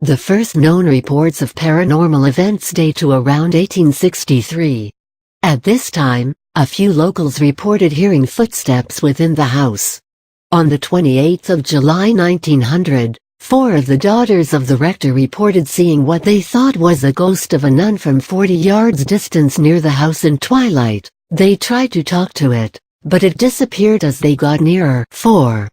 The first known reports of paranormal events date to around 1863. At this time, a few locals reported hearing footsteps within the house. On the 28th of July 1900, 4 of the daughters of the rector reported seeing what they thought was the ghost of a nun from 40 yards distance near the house in twilight. They tried to talk to it, but it disappeared as they got nearer. 4.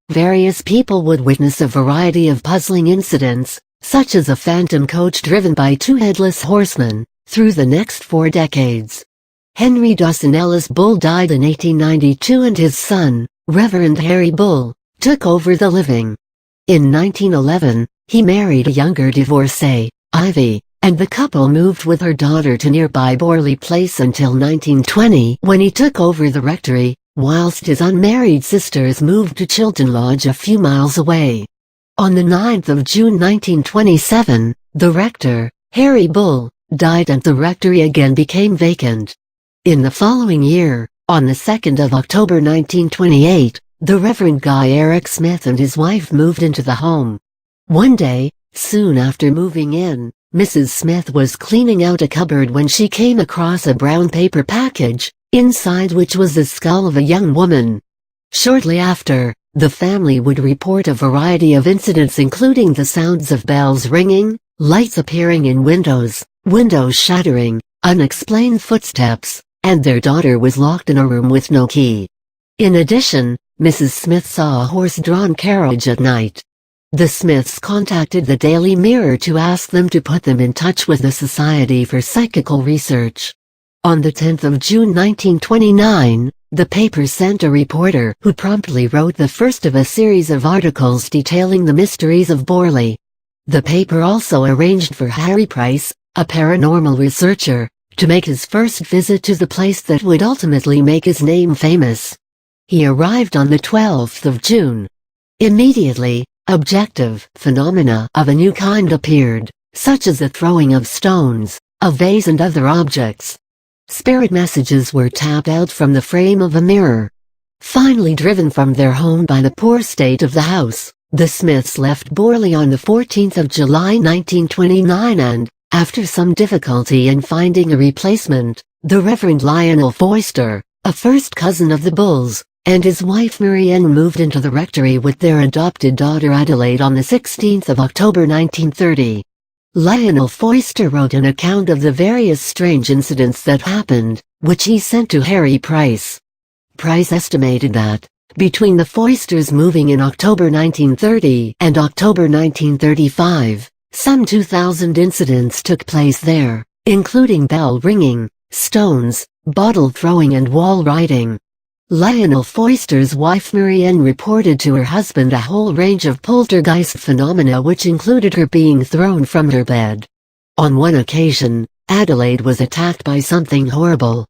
Various people would witness a variety of puzzling incidents, such as a phantom coach driven by 2 headless horsemen, through the next 4 decades. Henry Dawson Ellis Bull died in 1892 and his son, Reverend Harry Bull, took over the living. In 1911, he married a younger divorcee, Ivy, and the couple moved with her daughter to nearby Borley Place until 1920 when he took over the rectory, whilst his unmarried sisters moved to Chilton Lodge a few miles away. On the 9th of June 1927, the rector, Harry Bull, died and the rectory again became vacant. In the following year, on the 2nd of October 1928, the Reverend Guy Eric Smith and his wife moved into the home. One day, soon after moving in, Mrs. Smith was cleaning out a cupboard when she came across a brown paper package, inside which was the skull of a young woman. Shortly after, the family would report a variety of incidents including the sounds of bells ringing, lights appearing in windows shattering, unexplained footsteps, and their daughter was locked in a room with no key. In addition, Mrs. Smith saw a horse-drawn carriage at night. The Smiths contacted the Daily Mirror to ask them to put them in touch with the Society for Psychical Research. On the 10th of June 1929, the paper sent a reporter who promptly wrote the first of a series of articles detailing the mysteries of Borley. The paper also arranged for Harry Price, a paranormal researcher, to make his first visit to the place that would ultimately make his name famous. He arrived on the 12th of June. Immediately, objective phenomena of a new kind appeared, such as the throwing of stones, a vase and other objects. Spirit messages were tapped out from the frame of a mirror. Finally driven from their home by the poor state of the house, the Smiths left Borley on the 14th of July 1929 and, after some difficulty in finding a replacement, the Reverend Lionel Foister, a first cousin of the Bulls, and his wife Marianne moved into the rectory with their adopted daughter Adelaide on the 16th of October 1930. Lionel Foister wrote an account of the various strange incidents that happened, which he sent to Harry Price. Price estimated that, between the Foisters moving in October 1930 and October 1935, some 2,000 incidents took place there, including bell ringing, stones, bottle throwing and wall writing. Lionel Foister's wife Marianne reported to her husband a whole range of poltergeist phenomena which included her being thrown from her bed. On one occasion, Adelaide was attacked by something horrible.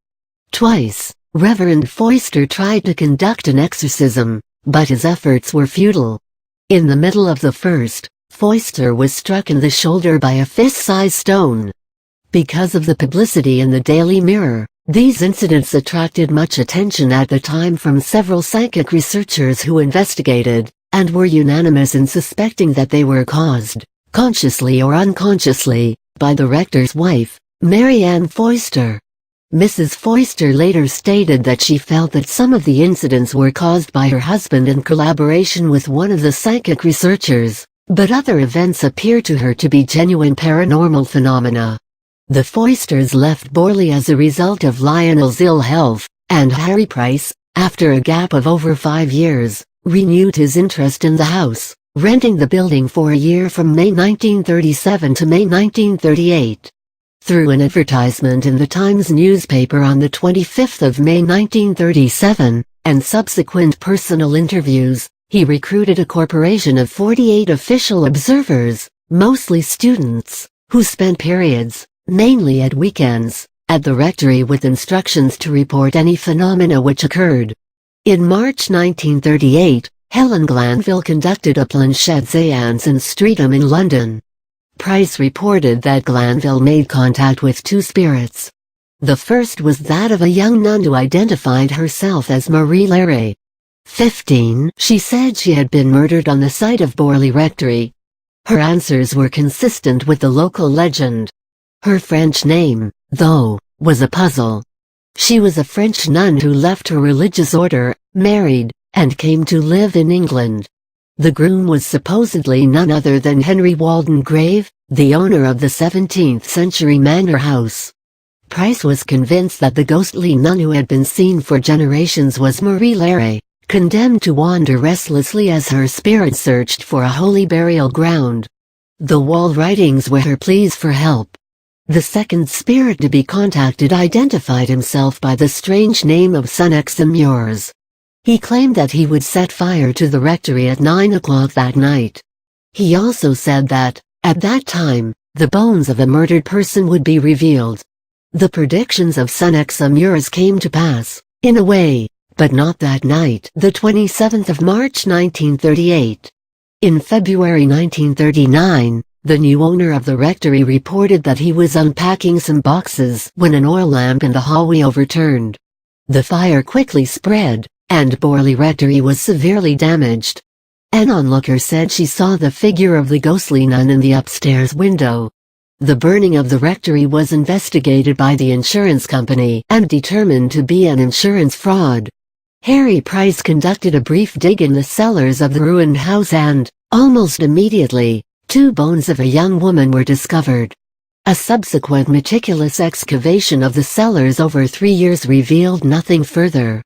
Twice, Reverend Foister tried to conduct an exorcism, but his efforts were futile. In the middle of the first, Foister was struck in the shoulder by a fist-sized stone. Because of the publicity in the Daily Mirror, these incidents attracted much attention at the time from several psychic researchers who investigated, and were unanimous in suspecting that they were caused, consciously or unconsciously, by the rector's wife, Marianne Foister. Mrs. Foister later stated that she felt that some of the incidents were caused by her husband in collaboration with one of the psychic researchers, but other events appear to her to be genuine paranormal phenomena. The Foisters left Borley as a result of Lionel's ill health, and Harry Price, after a gap of over 5 years, renewed his interest in the house, renting the building for a year from May 1937 to May 1938. Through an advertisement in the Times newspaper on the 25th of May 1937, and subsequent personal interviews, he recruited a corporation of 48 official observers, mostly students, who spent periods, mainly at weekends, at the rectory with instructions to report any phenomena which occurred. In March 1938, Helen Glanville conducted a planchette séance in Streatham in London. Price reported that Glanville made contact with 2 spirits. The first was that of a young nun who identified herself as Marie Larrey. 15, she said she had been murdered on the site of Borley Rectory. Her answers were consistent with the local legend. Her French name, though, was a puzzle. She was a French nun who left her religious order, married, and came to live in England. The groom was supposedly none other than Henry Waldengrave, the owner of the 17th-century manor house. Price was convinced that the ghostly nun who had been seen for generations was Marie Larrey, condemned to wander restlessly as her spirit searched for a holy burial ground. The wall writings were her pleas for help. The second spirit to be contacted identified himself by the strange name of Sunexamures. He claimed that he would set fire to the rectory at 9 o'clock that night. He also said that, at that time, the bones of a murdered person would be revealed. The predictions of Sunexamures came to pass, in a way, but not that night, the 27th of March 1938. In February 1939, the new owner of the rectory reported that he was unpacking some boxes when an oil lamp in the hallway overturned. The fire quickly spread, and Borley Rectory was severely damaged. An onlooker said she saw the figure of the ghostly nun in the upstairs window. The burning of the rectory was investigated by the insurance company and determined to be an insurance fraud. Harry Price conducted a brief dig in the cellars of the ruined house and, almost immediately, 2 bones of a young woman were discovered. A subsequent meticulous excavation of the cellars over 3 years revealed nothing further.